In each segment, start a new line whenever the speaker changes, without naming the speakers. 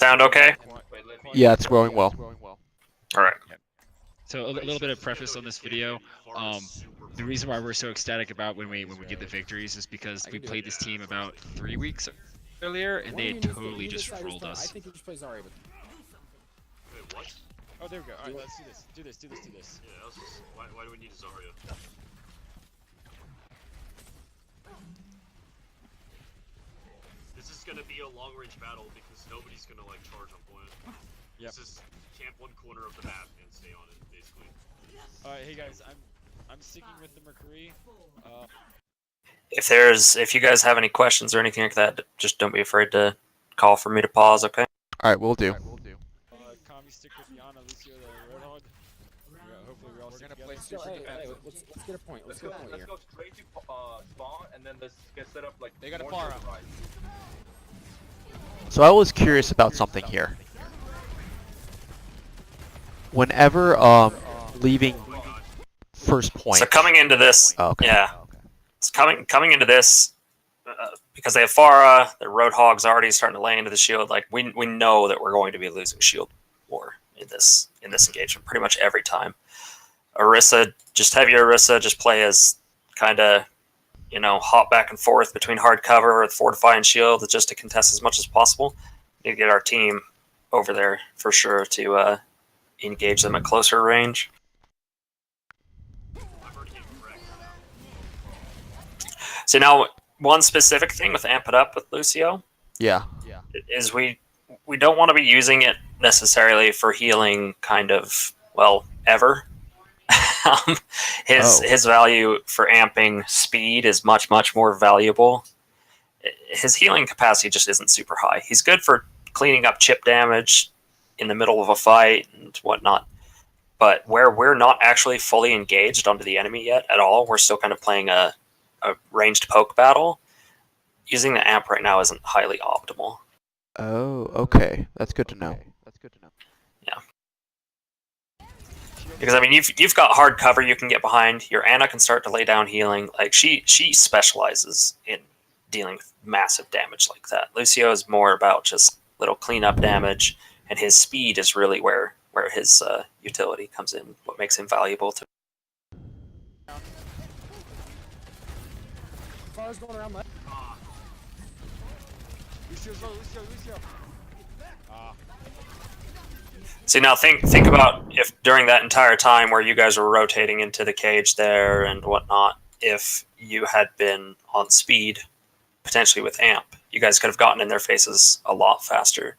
sound okay?
Yeah, it's growing well.
All right.
So a little bit of preface on this video. The reason why we're so ecstatic about when we get the victories is because we played this team about 3 weeks earlier, and they had totally just rolled us.
I think he just plays Zarya, but
Wait, what?
Oh, there we go. All right, let's do this.
Yeah, I was just, why do we need Zarya? This is gonna be a long-range battle because nobody's gonna like charge on point.
Yep.
This is camp one corner of the map and stay on it, basically.
All right, hey guys, I'm sticking with the McCree.
If you guys have any questions or anything like that, just don't be afraid to call for me to pause. Okay.
All right, we'll do.
Kami stick with Yana, Lucio, the Roadhog. Hopefully we all stick together.
let's get a point. Let's get a point
Let's
here.
go straight to spawn and then let's get set up like.
They got a
more
far
to
out.
the right.
So I was curious about something here. Whenever leaving first point.
So coming into this,
Oh, okay.
yeah, it's coming into this because they have Pharah, the Roadhog's already starting to lay into the shield. Like we know that we're going to be losing shield war in this engagement pretty much every time. Orisa, just heavy Orisa, just play as kind of, hop back and forth between hard cover or fortify and shield just to contest as much as possible. Need to get our team over there for sure to engage them at closer range.
I've already hit correct.
So now, one specific thing with Amp It Up with Lucio
Yeah.
is we don't want to be using it necessarily for healing kind of, ever. His value for amping speed is much more valuable. His healing capacity just isn't super high. He's good for cleaning up chip damage in the middle of a fight and whatnot, but where we're not actually fully engaged onto the enemy yet at all, we're still kind of playing a ranged poke battle. Using the amp right now isn't highly optimal.
Oh, okay. That's good to know.
Yeah. Because you've got hard cover you can get behind. Your Ana can start to lay down healing. Like she specializes in dealing with massive damage like that. Lucio is more about just little cleanup damage, and his speed is really where his utility comes in. What makes him valuable to.
Farah's going around left.
Lucio.
See, now think about if during that entire time where you guys were rotating into the cage there and whatnot, if you had been on speed, potentially with amp, you guys could have gotten in their faces a lot faster.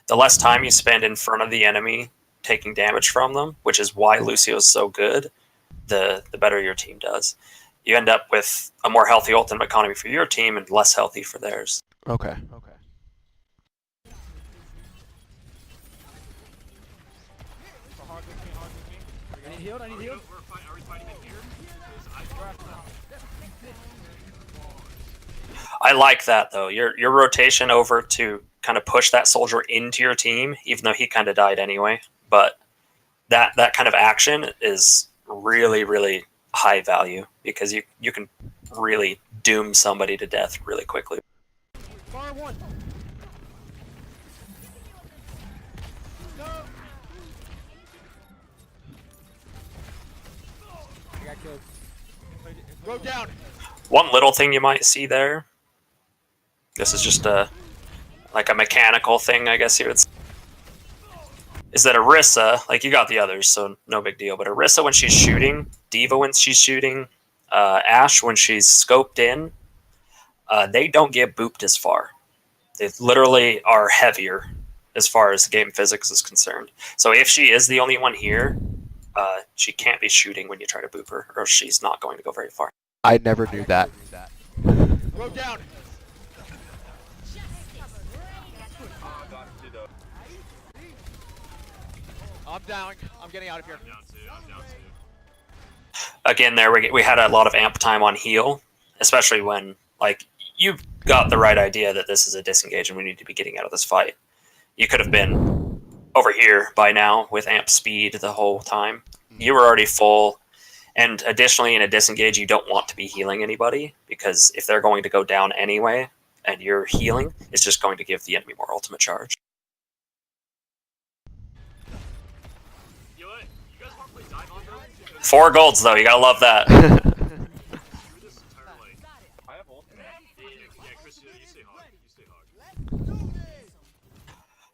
The less time you spend in front of the enemy taking damage from them, which is why Lucio is so good, the better your team does. You end up with a more healthy ultimate economy for your team and less healthy for theirs.
Okay.
I need healed.
Are we fighting it here?
I like that though. Your rotation over to kind of push that soldier into your team, even though he kind of died anyway. But that kind of action is really high value because you can really doom somebody to death really quickly.
Farah one. I got killed.
Go down.
One little thing you might see there. This is just a mechanical thing, I guess you would say. Is that Orisa, like you got the others, so no big deal, but Orisa when she's shooting, D.Va when she's shooting, Ashe when she's scoped in, they don't get booped as far. They literally are heavier as far as game physics is concerned. So if she is the only one here, she can't be shooting when you try to boop her, or she's not going to go very far.
I never knew that.
Go down. I'm down. I'm getting out of here.
I'm down too.
Again, there we had a lot of amp time on heal, especially when you got the right idea that this is a disengage and we need to be getting out of this fight. You could have been over here by now with amp speed the whole time. You were already full, and additionally in a disengage you don't want to be healing anybody because if they're going to go down anyway and you're healing, it's just going to give the enemy more ultimate charge. 4 golds though, you gotta love that.
Through this entire lane.
I have ultimate.
Yeah, Chris, you stay hog. You stay hog.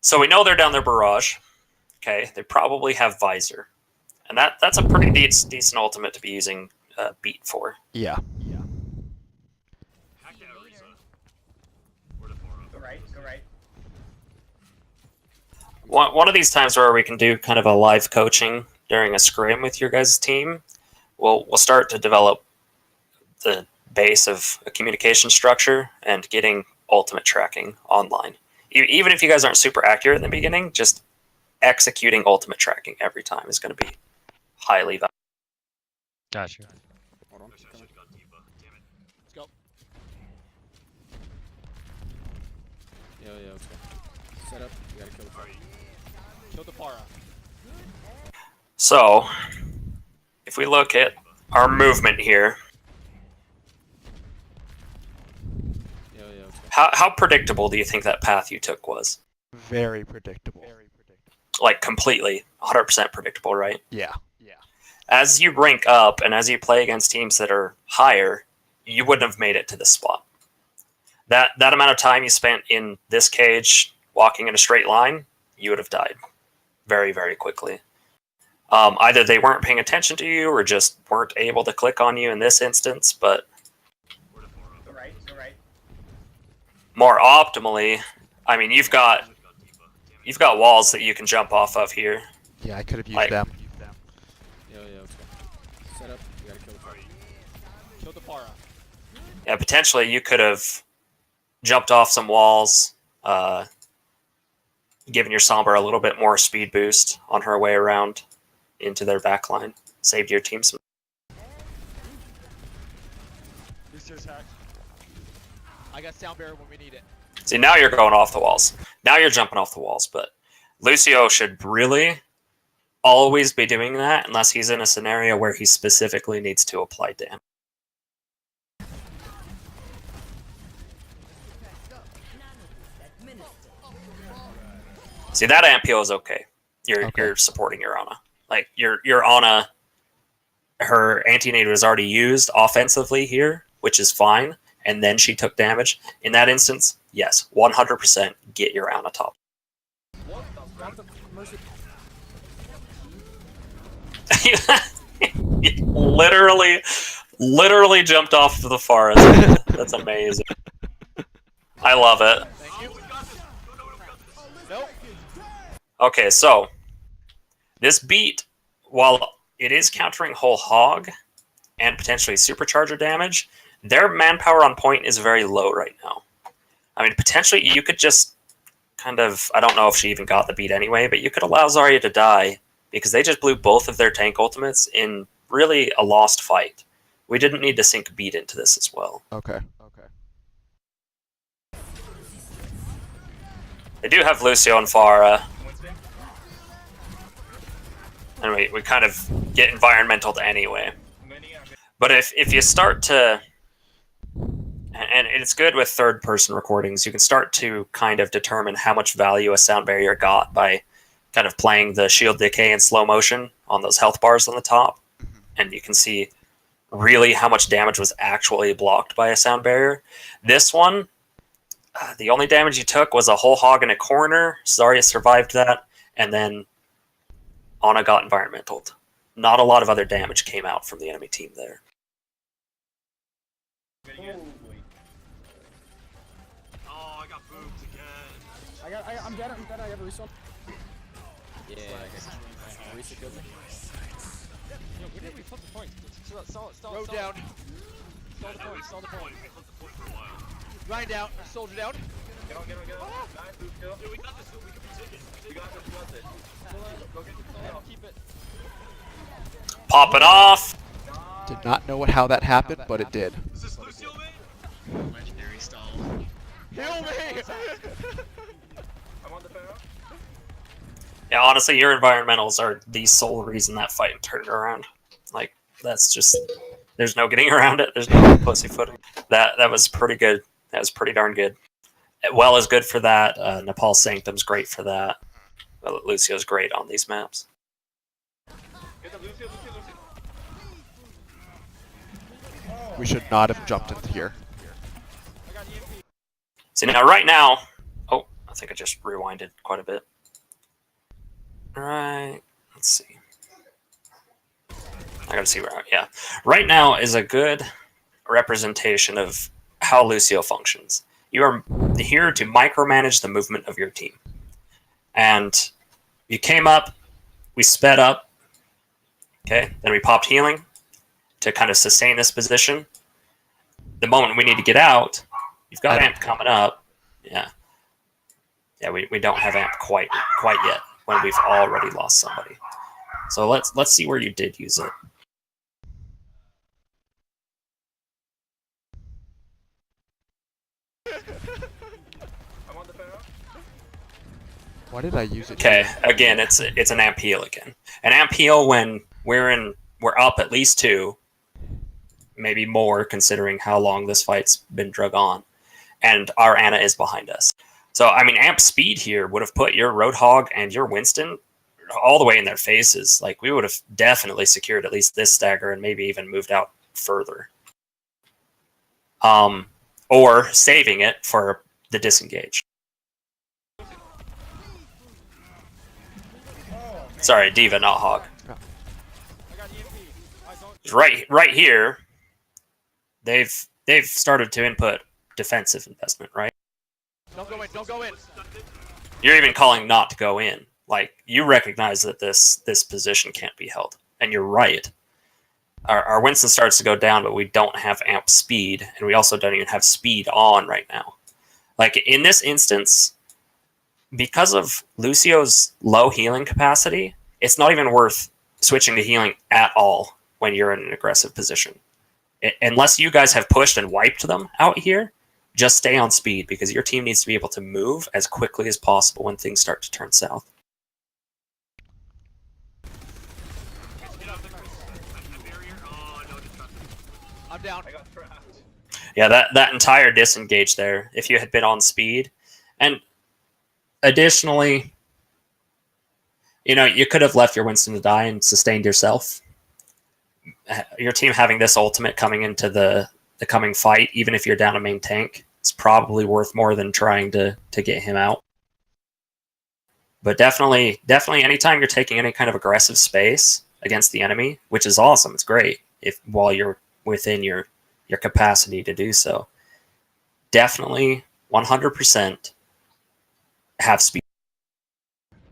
So we know they're down their barrage. Okay, they probably have visor, and that's a pretty decent ultimate to be using beat for.
Yeah.
Hack out Risa. Or the Pharah.
Go right, go right.
One of these times where we can do kind of a live coaching during a scrim with your guys' team, we'll start to develop the base of a communication structure and getting ultimate tracking online. Even if you guys aren't super accurate in the beginning, just executing ultimate tracking every time is going to be highly valuable.
Gotcha.
Hold on.
Gosh, I should've got Diva. Damn it.
Let's go. Yeah, let's go. Set up. You gotta kill the Pharah. Kill the Pharah.
So, if we look at our movement here,
Yeah, let's go.
how predictable do you think that path you took was?
Very predictable.
Like completely, 100% predictable, right?
Yeah.
As you rank up and as you play against teams that are higher, you wouldn't have made it to this spot. That amount of time you spent in this cage walking in a straight line, you would have died very, very quickly. Either they weren't paying attention to you or just weren't able to click on you in this instance, but
Or the Pharah.
Go right, go right.
more optimally, I mean, you've got
Should've got Diva. Damn it.
you've got walls that you can jump off of here.
Yeah, I could have used
Like-
them.
Yeah, let's go. Set up. You gotta kill the Pharah. Kill the Pharah.
Yeah, potentially you could have jumped off some walls, given your Sombra a little bit more speed boost on her way around into their backline. Saved your team some.
I got sound barrier when we need it.
See, now you're going off the walls. Now you're jumping off the walls, but Lucio should really always be doing that unless he's in a scenario where he specifically needs to apply damage. See, that Ampio is okay. You're supporting your Ana. Like your Ana, her anti-nade was already used offensively here, which is fine, and then she took damage. In that instance, yes, 100% get your Ana top.
Drop the Mercy.
literally jumped off the forest. That's amazing. I love it.
Thank you.
We got this. No, we got this.
Nope.
Okay, so this beat, while it is countering whole hog and potentially supercharger damage, their manpower on point is very low right now. I mean, potentially you could just kind of, I don't know if she even got the beat anyway, but you could allow Zarya to die because they just blew both of their tank ultimates in really a lost fight. We didn't need to sink beat into this as well.
Okay.
They do have Lucio and Pharah,
Winston.
and we kind of get environmental anyway.
Many,
But if you start to, and it's good with third-person recordings, you can start to kind of determine how much value a sound barrier got by kind of playing the shield decay in slow motion on those health bars on the top, and you can see really how much damage was actually blocked by a sound barrier. This one, the only damage you took was a whole hog in a corner. Zarya survived that, and then Ana got environmentaled. Not a lot of other damage came out from the enemy team there.
Oh, I got booped again.
I'm dead. I have a resume. Yeah. Risa killed me.
Yo, when did we flip the point? Stall
Road down.
Stall the point. Stall the point.
We flipped the point for a while.
Ryan down. Soldier down.
Get on. Nice, boost kill.
Dude, we got this. We can take it.
You got this, you got this. Go get the kill.
Keep it.
Pop it off!
Did not know how that happened, but it did.
Is this Lucio, man?
Legendary stall.
Kill me!
I'm on the Pharah.
Yeah, honestly, your environmentals are the sole reason that fight turned around. Like, that's just, there's no getting around it. There's no pussyfooting. That was pretty good. That was pretty darn good. Well is good for that. Nepal Sanctum's great for that. Lucio's great on these maps.
Get the Lucio.
We should not have jumped into here.
See now, right now, oh, I think I just rewinded quite a bit. Right, let's see. I gotta see where. Yeah, right now is a good representation of how Lucio functions. You are here to micromanage the movement of your team, and you came up, we sped up. Okay, then we popped healing to kind of sustain this position. The moment we need to get out, you've got amp coming up. Yeah. Yeah, we don't have amp quite yet when we've already lost somebody. So let's see where you did use it.
I'm on the phone.
Why did I use it?
Okay, again, it's an amp heal again. An amp heal when we're up at least 2, maybe more considering how long this fight's been drug on, and our Ana is behind us. So I mean, amp speed here would have put your Roadhog and your Winston all the way in their faces. Like, we would have definitely secured at least this stagger and maybe even moved out further. Or saving it for the disengage. Sorry, Diva, not Hog. Right here, they've started to input defensive investment, right?
Don't go in. Don't go in.
You're even calling not to go in. Like, you recognize that this position can't be held, and you're right. Our Winston starts to go down, but we don't have amp speed, and we also don't even have speed on right now. Like, in this instance, because of Lucio's low healing capacity, it's not even worth switching to healing at all when you're in an aggressive position. Unless you guys have pushed and wiped them out here, just stay on speed, because your team needs to be able to move as quickly as possible when things start to turn south.
I'm down.
I got trapped.
Yeah, that entire disengage there, if you had been on speed. And additionally, you could have left your Winston to die and sustained yourself. Your team having this ultimate coming into the coming fight, even if you're down a main tank, is probably worth more than trying to get him out. But definitely anytime you're taking any kind of aggressive space against the enemy, which is awesome, it's great, while you're within your capacity to do so. Definitely 100% have speed.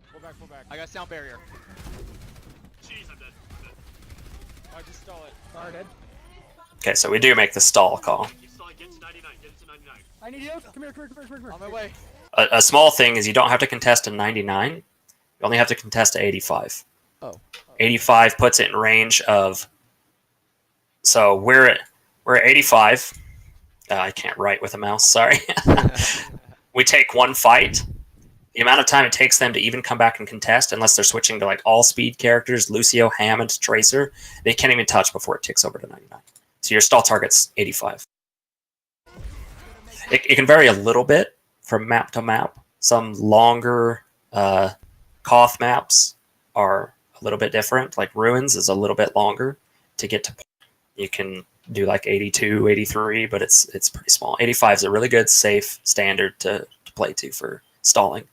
Pull back. I got sound barrier.
Jeez, I'm dead.
I just stall it. Fire dead.
Okay, so we do make the stall call.
Keep stalling, get to 99, get to 99.
I need you. Come here. On my way.
A small thing is you don't have to contest to 99. You only have to contest to 85.
Oh.
85 puts it in range of... So we're at 85. I can't write with a mouse, sorry. We take one fight. The amount of time it takes them to even come back and contest, unless they're switching to like all speed characters, Lucio, Hammond, Tracer, they can't even touch before it ticks over to 99. So your stall target's 85. It can vary a little bit from map to map. Some longer Koth maps are a little bit different. Like Ruins is a little bit longer to get to. You can do like 82, 83, but it's pretty small. 85 is a really good, safe standard to play to for stalling.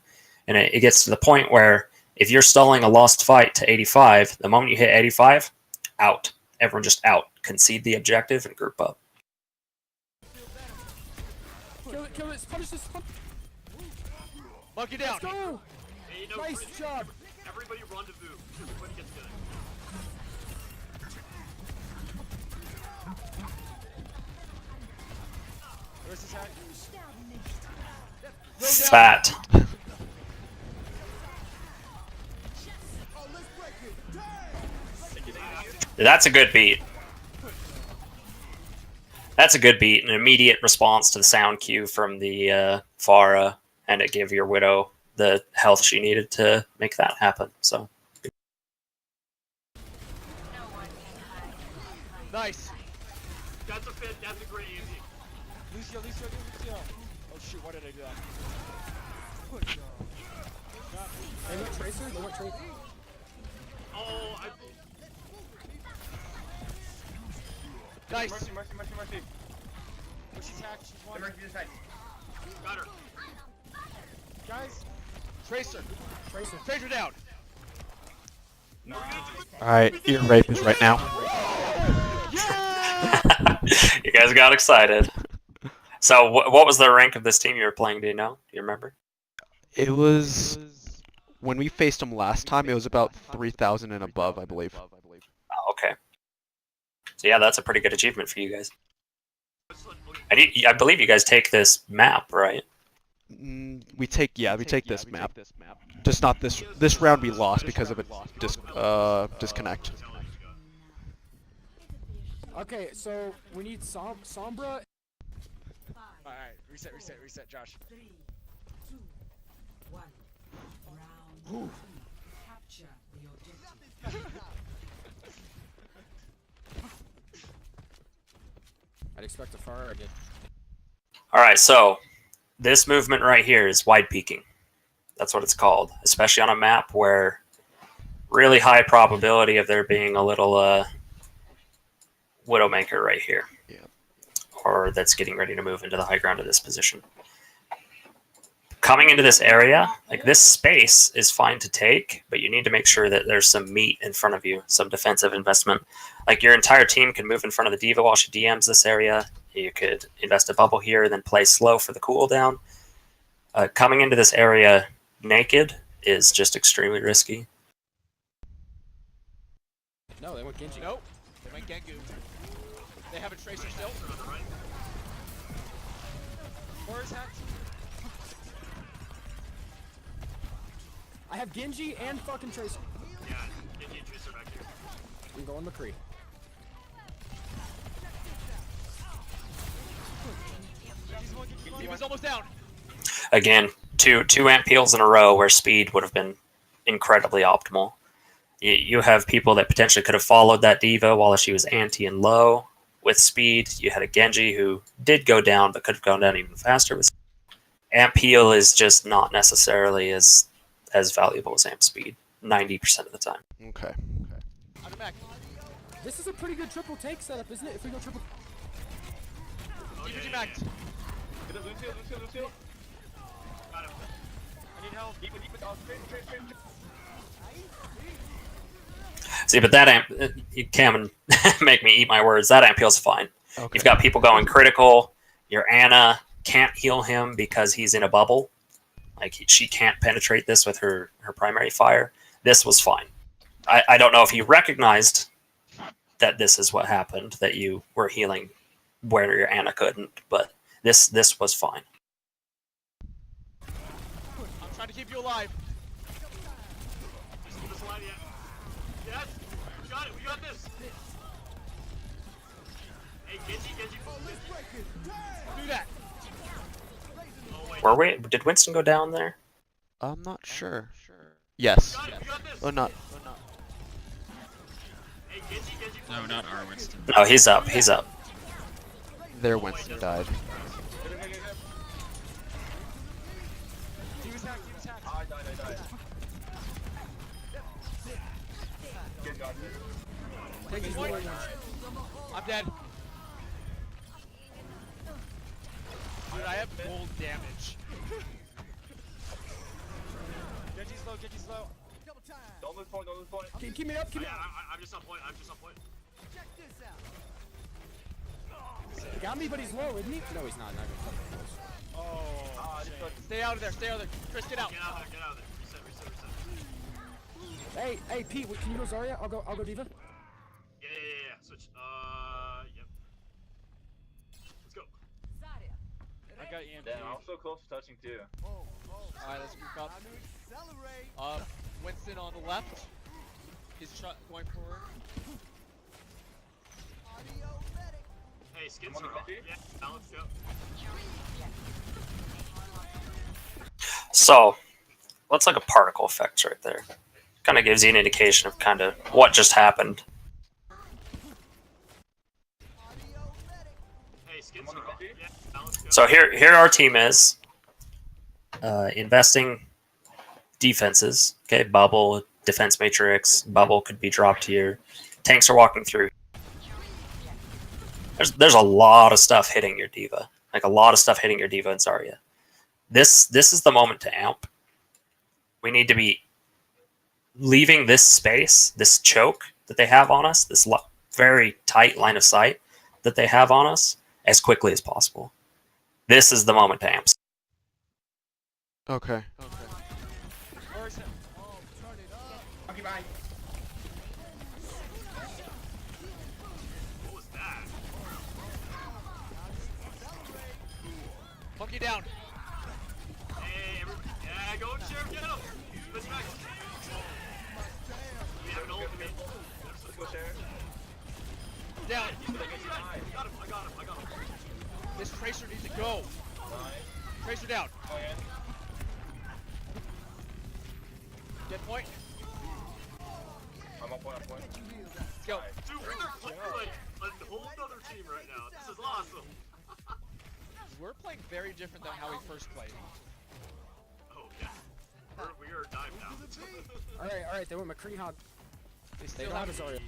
And it gets to the point where if you're stalling a lost fight to 85, the moment you hit 85, out. Everyone just out. Concede the objective and group up.
Kill it. Punish this.
Monkey down.
Let's go.
Hey,
Nice job.
Everybody rendezvous. Everybody gets together.
Where's his hat?
Fat. That's a good beat. That's a good beat. An immediate response to the sound cue from the Pharah, and it gave your Widow the health she needed to make that happen. So
Nice.
That's a great easy.
Lucio. Oh shoot, why did I do that? They went Tracer? They went Tracer?
Oh,
Nice.
Mercy, mercy, mercy, mercy.
She's hacked. She's
The
one.
mercy is hacked.
Got her.
Guys. Tracer. Tracer down.
Alright, ear rape is right now.
You guys got excited. So, what was the rank of this team you were playing? Do you know? Do you remember?
It was when we faced him last time. It was about 3,000 and above, I believe.
Oh, okay. So yeah, that's a pretty good achievement for you guys. I believe you guys take this map, right?
We take this map. Just not this round. We lost because of a disconnect.
Okay, so we need Sombra.
Alright, reset, Josh.
3, 2, 1. Round. Capture the objective.
I'd expect a far again.
All right, so this movement right here is wide peeking. That's what it's called, especially on a map where really high probability of there being a little Widowmaker right here.
Yeah.
Or that's getting ready to move into the high ground of this position. Coming into this area, like this space is fine to take, but you need to make sure that there's some meat in front of you, some defensive investment. Like your entire team can move in front of the D.Va while she DMs this area. You could invest a bubble here, then play slow for the cooldown. Coming into this area naked is just extremely risky.
No, they went Genji.
Nope. They went Gengu. They have a Tracer still. Where's hacked?
I have Genji and fucking Tracer.
Yeah, Genji and Tracer back here.
I'm going McCree.
He was almost down.
Again, two amp peels in a row where speed would have been incredibly optimal. You have people that potentially could have followed that D.Va while she was anti and low with speed. You had a Genji who did go down, but could have gone down even faster with speed. Amp peel is just not necessarily as valuable as amp speed 90% of the time.
Okay.
I'm back.
This is a pretty good triple take setup, isn't it? If we go triple.
DPG backed.
Hit it, Lucio.
Got him.
I need help.
Deep it, oh, straight.
See, but that amp, you can make me eat my words. That amp peel's fine.
Okay.
You've got people going critical. Your Ana can't heal him because he's in a bubble. Like she can't penetrate this with her primary fire. This was fine. I don't know if he recognized that this is what happened, that you were healing where your Ana couldn't, but this was fine.
I'm trying to keep you alive.
Just keep us alive, yeah. Yes! We got it, we got this! Hey, Genji.
Do that.
Were we? Did Winston go down there?
I'm not sure. Yes.
Got it, we got this!
Oh, not.
Hey, Genji.
No, not our Winston.
No, he's up. He's up.
Their Winston died.
He was hacked.
I died. Good job.
Take his
Point.
warrior.
I'm dead. Dude, I have gold damage. Genji's low.
Don't lose point.
Keep me up.
Yeah, I'm just on point.
He got me, but he's low, isn't he? No, he's not. Not even fucking close.
Oh, shit. Stay out of there. Chris, get out.
Get out of there. Reset.
Hey, Pete, can you go Zarya? I'll go D.Va.
Yeah. Switch. Yep. Let's go.
I got EMP.
Damn, I was so close to touching too.
Alright, let's group up. Winston on the left. He's going forward.
Hey, skins
I'm on
are
the
off.
copy.
Yeah, now let's go.
So, let's look at particle effects right there. Kind of gives you an indication of kind of what just happened.
Hey, skins are off. Yeah, now let's go.
So here our team is investing defenses. Okay, bubble, defense matrix, bubble could be dropped here. Tanks are walking through. There's a lot of stuff hitting your diva, like a lot of stuff hitting your diva and Zarya. This is the moment to amp. We need to be leaving this space, this choke that they have on us, this very tight line of sight that they have on us, as quickly as possible. This is the moment to amp.
Okay.
Okay, bye.
What was that?
Monkey down.
Hey, yeah, go and share, get him! Let's back. We have an ultimate.
Let's go share.
Down.
I got him.
This Tracer needs to go. Tracer down.
Oh, yeah.
Dead point.
I'm on point.
Let's go.
Dude, we're like a whole other team right now. This is awesome.
We're playing very different than how we first played.
Oh, yeah. We are dive now.
Alright, they went McCree hot.
They
They
still
don't have
have
a Zarya.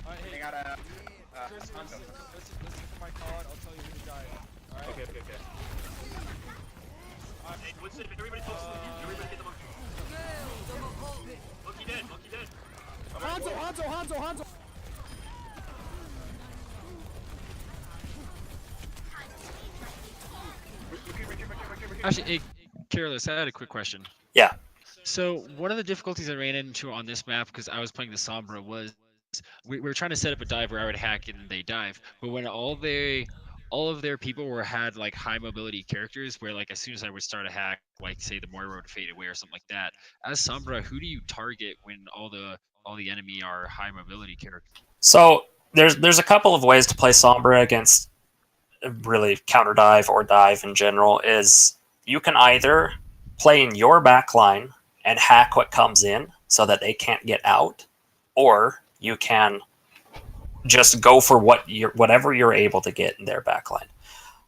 Alright, hey,
They got a.
Chris, listen to my card. I'll tell you who to die. Alright?
Okay.
Hey, Winston, everybody focus on the monkey. Everybody get the monkey. Monkey dead.
Hanzo!
Actually, hey, Careless, I had a quick question.
Yeah.
So one of the difficulties I ran into on this map, because I was playing the Sombra, was we were trying to set up a dive where I would hack and they dive. But when all of their people had like high mobility characters, where like as soon as I would start a hack, like say the Moira would fade away or something like that. As Sombra, who do you target when all the enemy are high mobility characters?
So there's a couple of ways to play Sombra against really counter dive or dive in general. Is you can either play in your backline and hack what comes in so that they can't get out, or you can just go for whatever you're able to get in their backline.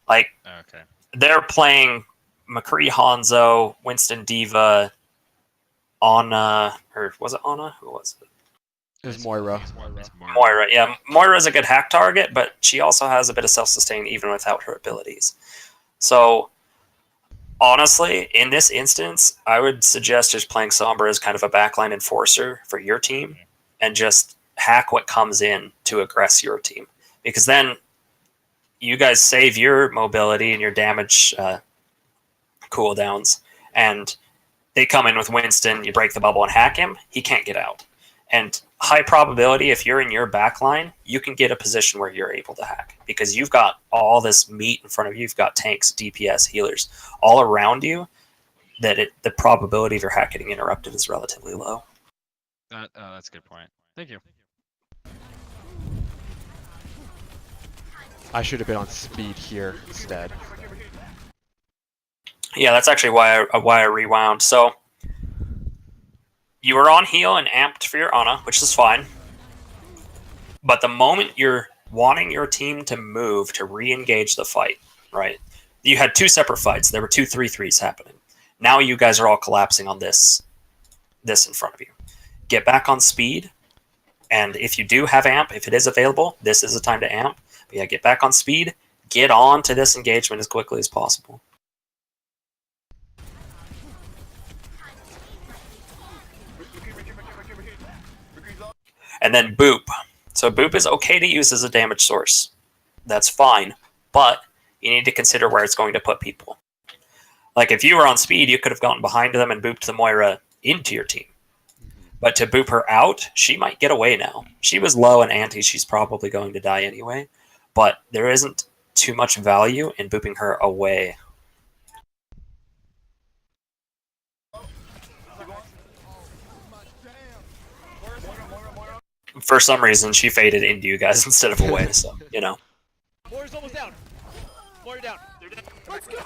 Like
Okay.
they're playing McCree, Hanzo, Winston, Diva, Ana, or was it Ana? Who was it?
It was Moira.
It's
Moira. Yeah, Moira is a good hack target, but she also has a bit of self-sustain even without her abilities. So honestly, in this instance, I would suggest just playing Sombra as kind of a backline enforcer for your team and just hack what comes in to aggress your team. Because then you guys save your mobility and your damage cooldowns, and they come in with Winston, you break the bubble and hack him, he can't get out. And high probability, if you're in your backline, you can get a position where you're able to hack because you've got all this meat in front of you. You've got tanks, DPS, healers all around you. The probability of your hack getting interrupted is relatively low.
That's a good point. Thank you.
I should have been on speed here instead.
Yeah, that's actually why I rewound. So you were on heal and amped for your Ana, which is fine. But the moment you're wanting your team to move to re-engage the fight, right? You had two separate fights. There were 2 3-3s happening. Now you guys are all collapsing on this in front of you. Get back on speed, and if you do have amp, if it is available, this is the time to amp. But yeah, get back on speed. Get on to this engagement as quickly as possible. And then Boop. So Boop is okay to use as a damage source. That's fine. But you need to consider where it's going to put people. Like if you were on speed, you could have gone behind them and booped the Moira into your team. But to boop her out, she might get away now. She was low and anti, she's probably going to die anyway. But there isn't too much value in booping her away. For some reason, she faded into you guys instead of away, so, you know.
Moira's almost down. Moira down.
They're dead.
Let's go!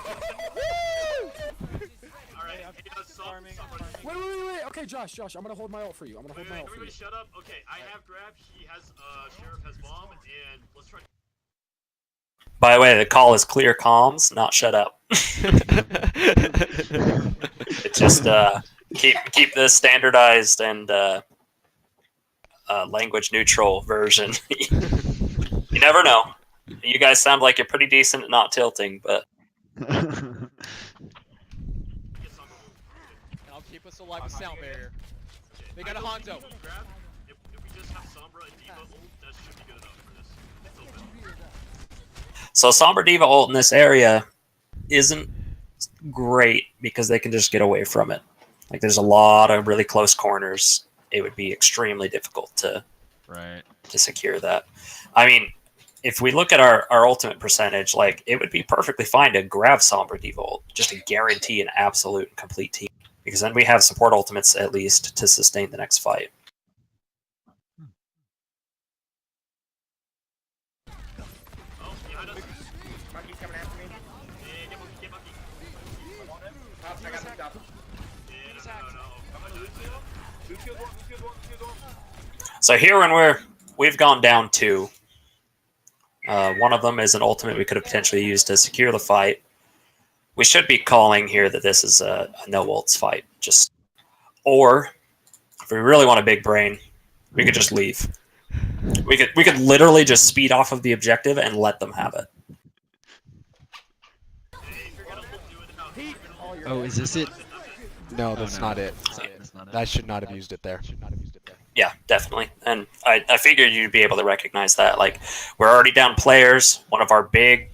Alright, hey,
Wait. Okay, Josh, I'm gonna hold my ult for you.
Wait, everybody shut up. Okay, I have grab, he has, Sheriff has bomb, and let's try.
By the way, the call is clear comms, not shut up. It just keep the standardized and language neutral version. You never know. You guys sound like you're pretty decent at not tilting, but
Get Sombra moved.
And I'll keep us alive with sound barrier.
Okay.
They got a
I know
Hanzo.
we can grab- If we just have Sombra and Diva ult, that should be good enough for this. It's open.
so Sombra Diva ult in this area isn't great because they can just get away from it. Like there's a lot of really close corners. It would be extremely difficult to
Right.
secure that. I mean, if we look at our ultimate percentage, like it would be perfectly fine to grab Sombra Diva ult just to guarantee an absolute and complete team. Because then we have support ultimates at least to sustain the next fight.
Oh, behind us.
Monkey's coming after me.
Yeah, get Monkey.
I'm on him. Oh, I got moved up.
Yeah, no.
Lucio's one.
So here when we've gone down two. One of them is an ultimate we could have potentially used to secure the fight. We should be calling here that this is a no ults fight. Or if we really want a big brain, we could just leave. We could literally just speed off of the objective and let them have it.
Oh, is this it?
No, that's
no.
not it.
That's not it.
I should not have used it there.
Yeah, definitely. And I figured you'd be able to recognize that. Like, we're already down players. One of our big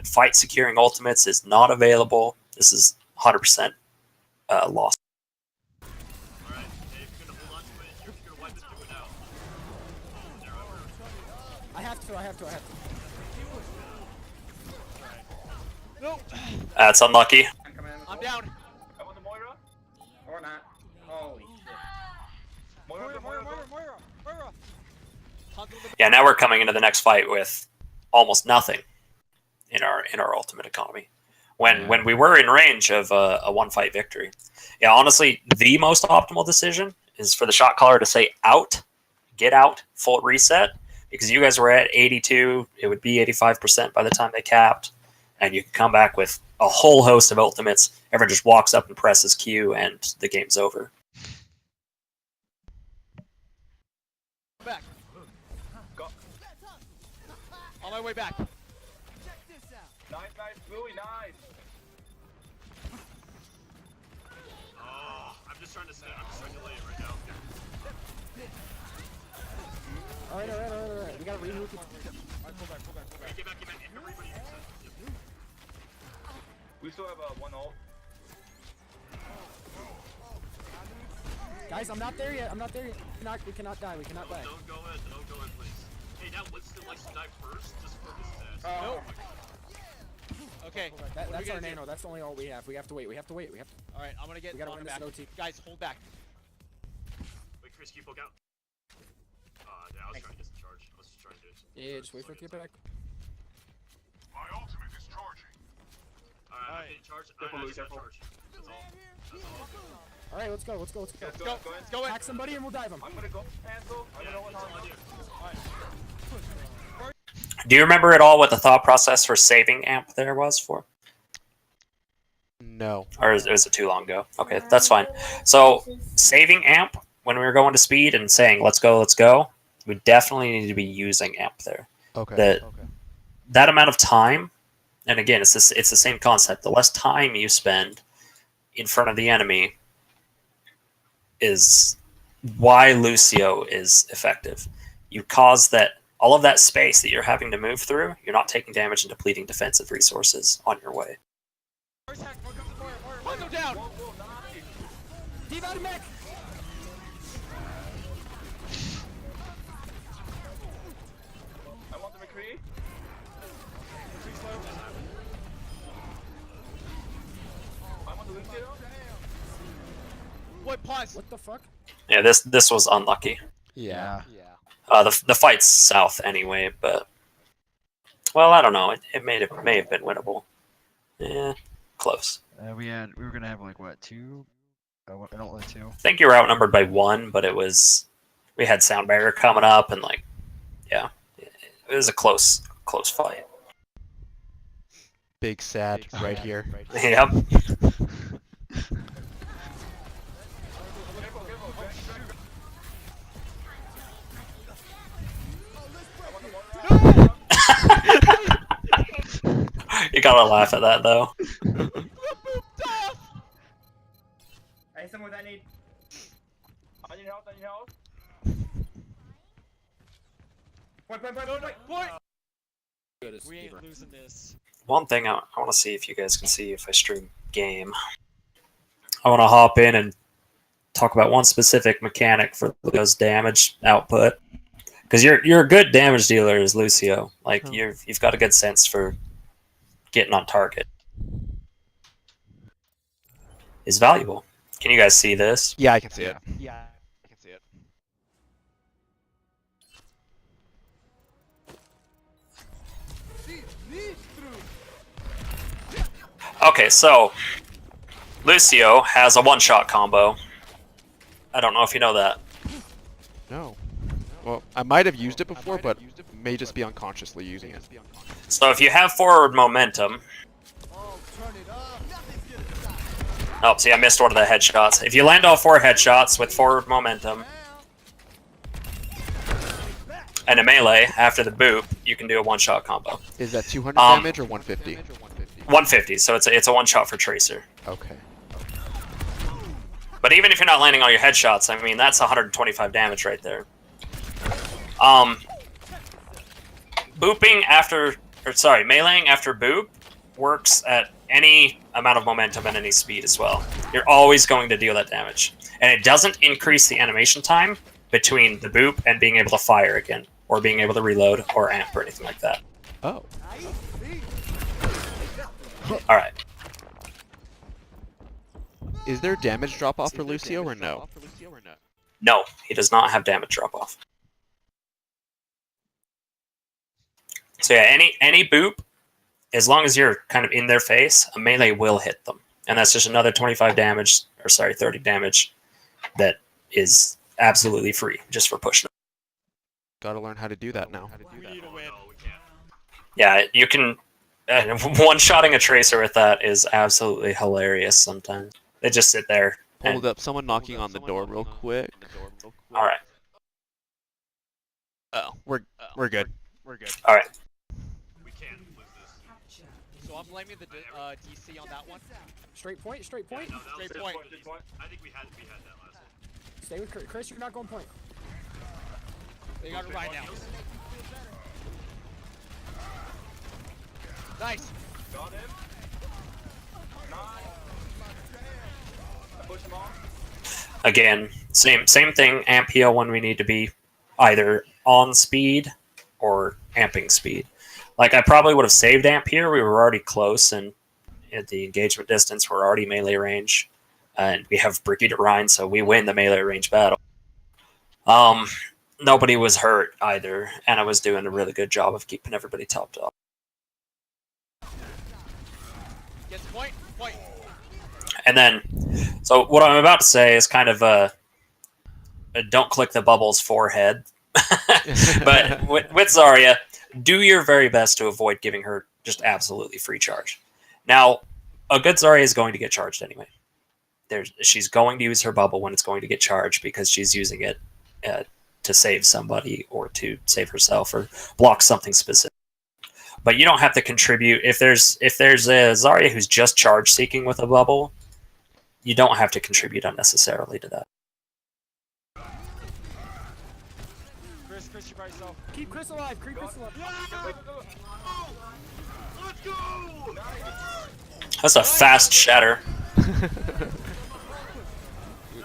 fight securing ultimates is not available. This is 100% lost.
Alright, hey, if you're gonna hold on to it, you're gonna wipe this through it out. They're over.
I have to.
No,
That's unlucky.
I'm coming in.
I'm down.
I want the Moira. Or not. Holy shit. Moira.
Hanzo in the
Yeah, now we're coming into the next fight with almost nothing in our ultimate economy. When we were in range of a one fight victory. Yeah, honestly, the most optimal decision is for the shot caller to say out, get out, full reset, because you guys were at 82, it would be 85% by the time they capped, and you can come back with a whole host of ultimates. Everyone just walks up and presses Q, and the game's over.
back. On my way back.
Nice, Bluey, nice.
Oh, I'm just trying to lay it right now.
Alright. We gotta remove it.
Get back. Everybody reset. Yep.
We still have one ult.
Guys, I'm not there yet. We cannot die.
Don't go in, please. Hey, that Winston likes to die first. Just focus his ass.
Oh.
Okay.
That's our nano. That's the only ult we have. We have to wait.
All right, I'm gonna get
We gotta
on
win
back.
this in OT.
Guys, hold back.
Wait, Chris, can you poke out? Yeah, I was trying to get some charge. I was just trying to do it.
Yeah, just wait for it to get back.
Alright, I'm getting charged. I just got charged. That's all.
Alright, let's go.
Let's go.
Let's go in.
Hack somebody and we'll dive him.
I'm gonna go cancel. I'm
Yeah,
gonna go
that's all I do.
Do you remember at all what the thought process for saving amp there was for?
No.
Or is it too long ago? Okay, that's fine. So saving amp when we were going to speed and saying let's go, we definitely need to be using amp there.
Okay.
That amount of time, and again, it's the same concept. The less time you spend in front of the enemy is why Lucio is effective. You cause that all of that space that you're having to move through, you're not taking damage and depleting defensive resources on your way.
Hanzo down.
Diva to mech!
I want the McCree. I want the Lucio.
Wait, pause.
What the fuck?
Yeah, this was unlucky.
Yeah.
The fight's south anyway, but well, I don't know. It may have been winnable. Yeah, close.
We were gonna have like what, 2? I don't like 2.
I think you were outnumbered by 1, but we had sound barrier coming up, and yeah, it was a close fight.
Big sad right here.
Yep. gotta laugh at that though.
Hey, someone that need. I need help. I need help. Point.
Good as
We ain't
Libra.
losing this.
One thing I want to see if you guys can see if I stream game. I want to hop in and talk about one specific mechanic for Lucio's damage output. Because you're a good damage dealer as Lucio. Like you've got a good sense for getting on target. Is valuable. Can you guys see this?
Yeah, I can see it. Yeah, I can see it.
Okay, so Lucio has a one-shot combo. I don't know if you know that.
No. Well, I might have used it before, but may just be unconsciously using it.
So if you have forward momentum... Oh, see, I missed one of the headshots. If you land all 4 headshots with forward momentum and a melee after the boop, you can do a one-shot combo.
Is that 200 damage or 150?
150, so it's a one-shot for Tracer.
Okay.
But even if you're not landing all your headshots, I mean, that's 125 damage right there. Booping after... Or sorry, meleeing after boop works at any amount of momentum and any speed as well. You're always going to deal that damage. And it doesn't increase the animation time between the boop and being able to fire again, or being able to reload, or amp, or anything like that.
Oh.
Alright.
Is there damage drop off for Lucio or no?
No, he does not have damage drop-off. So yeah, any boop, as long as you're kind of in their face, a melee will hit them. And that's just another 25 damage, or sorry, 30 damage that is absolutely free, just for pushing.
Gotta learn how to do that now.
We need a win.
Yeah, you can... one-shotting a Tracer with that is absolutely hilarious sometimes. They just sit there.
Hold up, someone knocking on the door real quick.
Alright,
Oh, we're good. We're good.
alright.
We can't lose this.
So I'm blaming the DC on that one.
Straight point.
No, that was
Straight
good
point.
I think we had that last time.
Stay with Chris. You're not going point.
They got it right now. Nice.
Got him. Nice. Push him off.
Again, same thing, amp heal when we need to be either on speed or amping speed. Like, I probably would have saved amp here. We were already close, and at the engagement distance, we're already melee range. And we have Brigitte Rhine, so we win the melee range battle. Nobody was hurt either, and I was doing a really good job of keeping everybody topped up.
Gets point. Point.
And then, so what I'm about to say is kind of a don't click the bubble's forehead. But with Zarya, do your very best to avoid giving her just absolutely free charge. Now, a good Zarya is going to get charged anyway. She's going to use her bubble when it's going to get charged because she's using it to save somebody or to save herself or block something specific. But you don't have to contribute. If there's a Zarya who's just charge seeking with a bubble, you don't have to contribute unnecessarily to that.
Chris, you're by yourself.
Keep Chris alive. Keep Chris alive.
Let's go!
That's a fast shatter.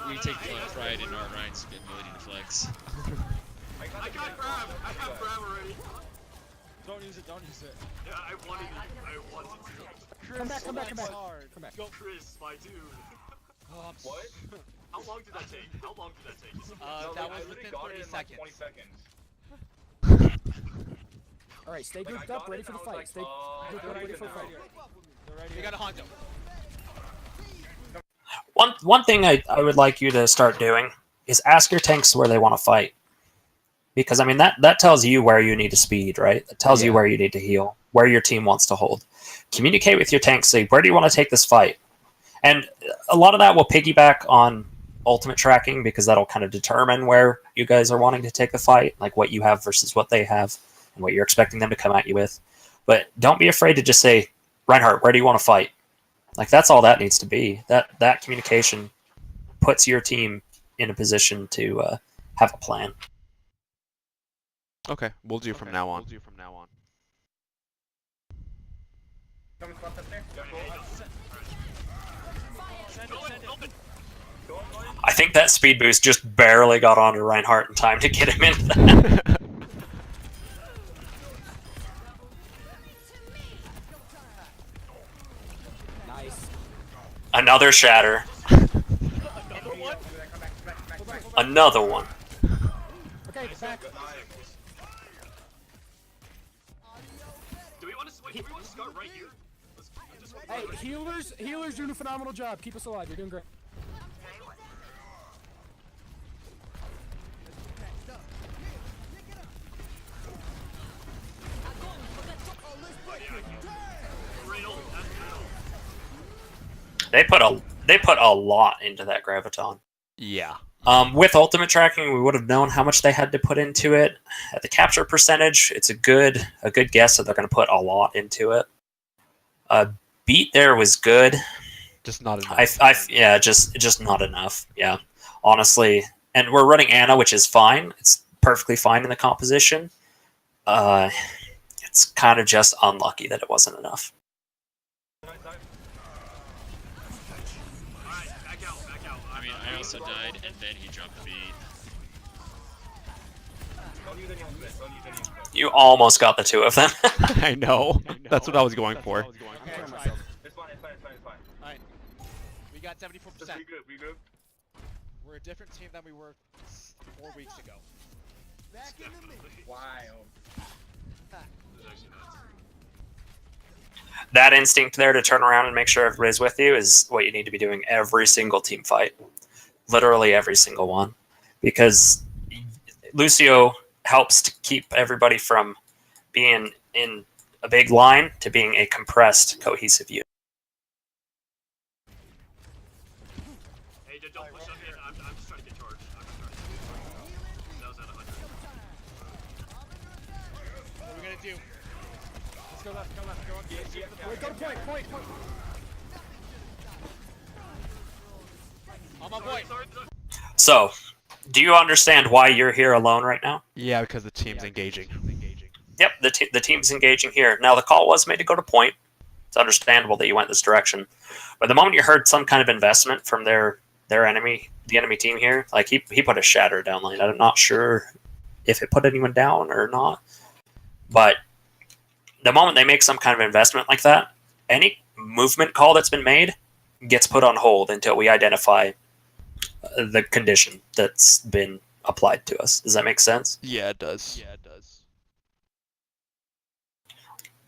We take pride in our Ryan's ability to flex.
I got grab! I have grab already!
Don't use it. Don't use it.
Yeah, I wanted to.
Come back. Come back. Come back.
Hard.
Come back.
Go, Chris, my dude.
Oh, I'm
What?
How long did that take? How long did that take?
No,
that
I
was
literally
within
got
30
it in like
seconds.
20 seconds.
All right, stay
Like, I
grouped
got
up, ready
it
for the
and I was
fight.
like,
Stay grouped
they're
up, ready
good
for the
now.
fight.
We got a Hondo.
One thing I would like you to start doing is ask your tanks where they want to fight. Because, I mean, that tells you where you need to speed, right? It tells you where you need to heal, where your team wants to hold. Communicate with your tanks, say, where do you want to take this fight? And a lot of that will piggyback on ultimate tracking, because that'll kind of determine where you guys are wanting to take the fight, like what you have versus what they have, and what you're expecting them to come at you with. But don't be afraid to just say, Reinhardt, where do you want to fight? Like that's all that needs to be. That communication puts your team in a position to have a plan.
Okay, we'll do from now on.
Someone swapped up there.
I think that speed boost just barely got onto Reinhardt in time to get him in that.
Nice.
Another shatter.
Another one?
Another one.
Okay, back.
Do we want to start right here?
Hey, healers doing a phenomenal job. Keep us alive. You're doing great.
They put a lot into that Graviton.
Yeah.
With ultimate tracking, we would have known how much they had to put into it. At the capture percentage, it's a good guess that they're going to put a lot into it. Beat there was good.
Just not enough.
Yeah, just not enough. Yeah, honestly, and we're running Ana, which is fine. It's perfectly fine in the composition. It's kind of just unlucky that it wasn't enough.
I mean, I also died, and then he dropped the beat.
You almost got the two of them.
I know. That's what I was going for.
Alright. We got 74%.
We good.
We're a different team than we were 4 weeks ago.
Wild.
That instinct there to turn around and make sure everybody's with you is what you need to be doing every single team fight. Literally every single one. Because Lucio helps to keep everybody from being in a big line to being a compressed, cohesive unit.
Hey, don't push up yet. I'm just trying to get charged. That was at 100.
What are we gonna do? Let's go left, go left, go up. Wait, go to point. I'm on point.
So, do you understand why you're here alone right now?
Yeah, because the team's engaging.
Yep, the team's engaging here. Now, the call was made to go to point. It's understandable that you went this direction. But the moment you heard some kind of investment from their enemy, the enemy team here, like he put a shatter down lane. I'm not sure if it put anyone down or not. But the moment they make some kind of investment like that, any movement call that's been made gets put on hold until we identify the condition that's been applied to us. Does that make sense?
Yeah, it does.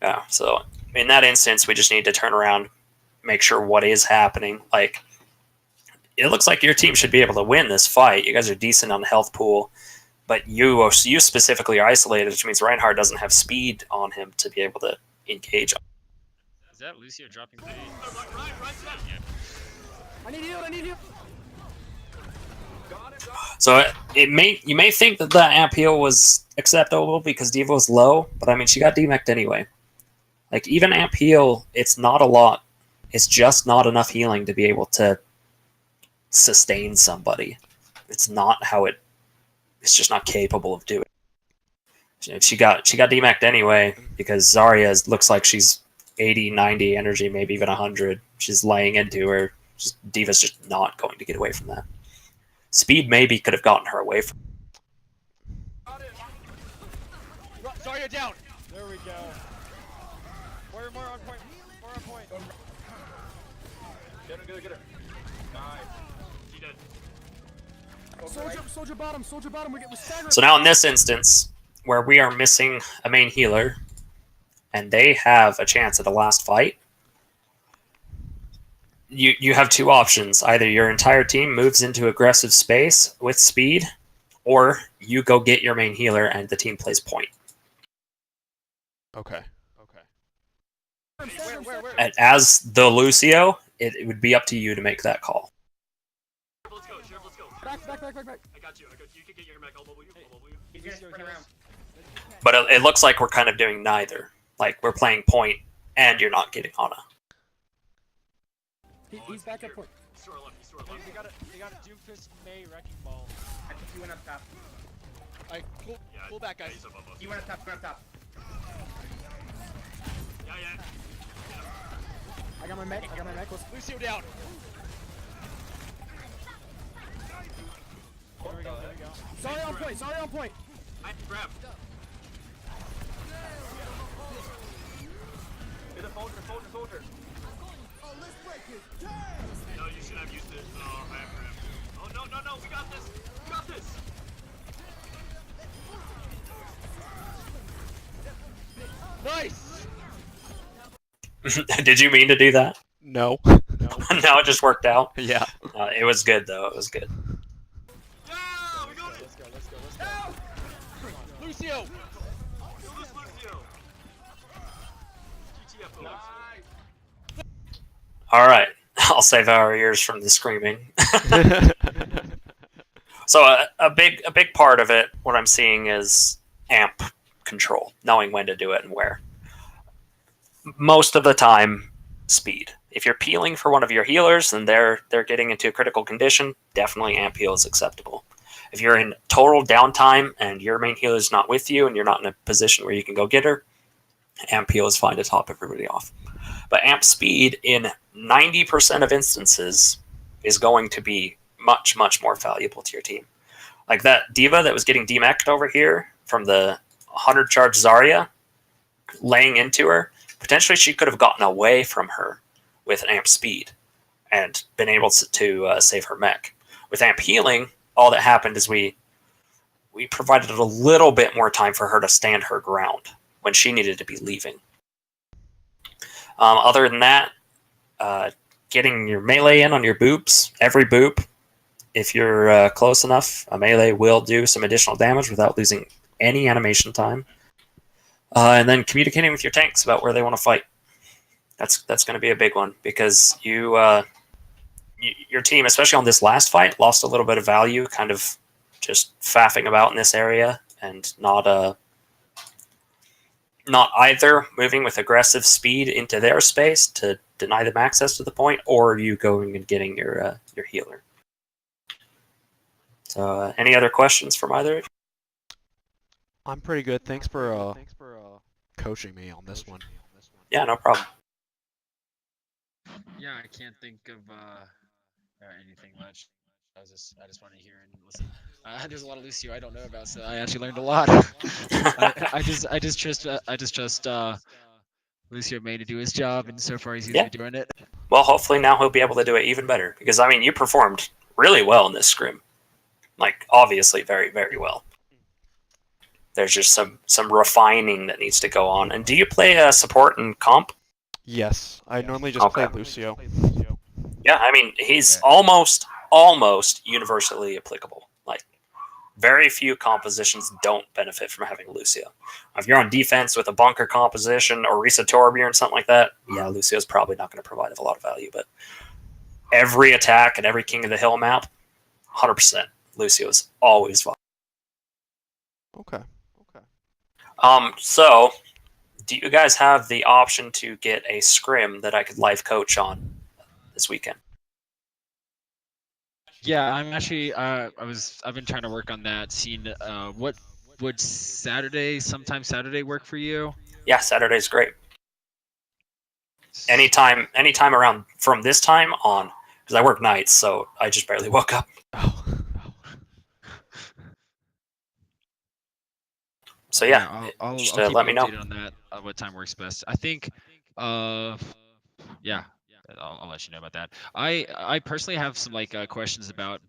Yeah, so in that instance, we just need to turn around, make sure what is happening. Like, it looks like your team should be able to win this fight. You guys are decent on the health pool, but you specifically are isolated, which means Reinhardt doesn't have speed on him to be able to engage.
Is that Lucio dropping the beat?
I need you.
So you may think that amp heal was acceptable because Diva was low, but I mean she got demeched anyway. Like even amp heal, it's not a lot. It's just not enough healing to be able to sustain somebody. It's not how it. It's just not capable of doing. She got demeched anyway because Zarya looks like she's 80, 90 energy, maybe even 100. She's laying into her. Diva's just not going to get away from that. Speed maybe could have gotten her away from.
Sorry, you're down. There we go. More on point.
Get her. Nice. She dead.
Soldier bottom. We're staggering.
So now in this instance, where we are missing a main healer, and they have a chance at the last fight, you have two options. Either your entire team moves into aggressive space with speed, or you go get your main healer and the team plays point.
Okay.
Where?
And as the Lucio, it would be up to you to make that call.
Let's go.
Back.
I got you. You can get your mech. I'll bubble you.
He's gonna sprint around.
But it looks like we're kind of doing neither. Like we're playing point and you're not getting Ana.
He's back at point.
He's to our left. He's to our left.
They got a Doomfist May Wrecking Ball.
I think he went up top.
Alright, pull back,
Yeah,
guys.
he's above us.
He went up top, he went up top.
Yeah.
I got my mech. Let's
Lucio down. There we go.
Sorry on point.
I grab.
There's a soldier.
No, you should have used it. Oh, I have grab. Oh, no. We got this.
Nice!
Did you mean to do that?
No.
No, it just worked out.
Yeah.
It was good though. It was good.
Yeah, we got it.
Let's go. Lucio!
Kill this Lucio. GTFO.
All right, I'll save our ears from the screaming. So a big part of it, what I'm seeing is amp control, knowing when to do it and where. Most of the time, speed. If you're peeling for one of your healers and they're getting into a critical condition, definitely amp heal is acceptable. If you're in total downtime and your main healer is not with you and you're not in a position where you can go get her, amp heal is fine to top everybody off. But amp speed in 90% of instances is going to be much, much more valuable to your team. Like that diva that was getting demeched over here from the 100 charge Zarya, laying into her, potentially she could have gotten away from her with an amp speed and been able to save her mech. With amp healing, all that happened is we provided a little bit more time for her to stand her ground when she needed to be leaving. Other than that, getting your melee in on your boops, every boop, if you're close enough, a melee will do some additional damage without losing any animation time. And then communicating with your tanks about where they want to fight. That's going to be a big one because your team, especially on this last fight, lost a little bit of value, kind of just faffing about in this area and not either moving with aggressive speed into their space to deny them access to the point, or you going and getting your healer. So, any other questions from either of you?
I'm pretty good. Thanks for coaching me on this one.
Yeah, no problem.
Yeah, I can't think of anything much. I just want to hear and listen. There's a lot of Lucio I don't know about, so I actually learned a lot. I just trust Lucio May to do his job, and so far he's usually doing it.
Well, hopefully now he'll be able to do it even better because I mean you performed really well in this scrim, like obviously very, very well. There's just some refining that needs to go on. And do you play support and comp?
Yes, I normally just play Lucio.
Yeah, I mean he's almost universally applicable. Like very few compositions don't benefit from having Lucio. If you're on defense with a bunker composition or Risa Torbjorn, something like that, yeah, Lucio's probably not going to provide a lot of value. But every attack and every King of the Hill map, 100%, Lucio is always viable.
Okay.
So, do you guys have the option to get a scrim that I could live coach on this weekend?
Yeah, I'm actually I've been trying to work on that. Seeing what would sometime Saturday work for you?
Yeah, Saturday's great. Anytime around from this time on, because I work nights, so I just barely woke up. So yeah,
I'll
just
keep
let me know.
updated on that. What time works best? I think, yeah, I'll let you know about that. I personally have some questions about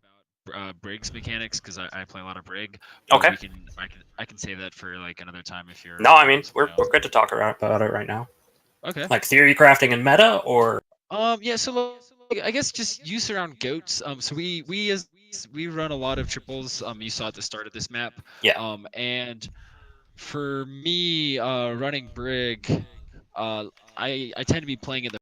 Briggs mechanics because I play a lot of Brig.
Okay.
I can save that for like another time if you're.
No, I mean we're good to talk about it right now.
Okay.
Like theory crafting and meta, or
yeah. So I guess just use around goats. So we run a lot of triples. You saw at the start of this map.
Yeah.
And for me, running Brig, I tend to be playing in the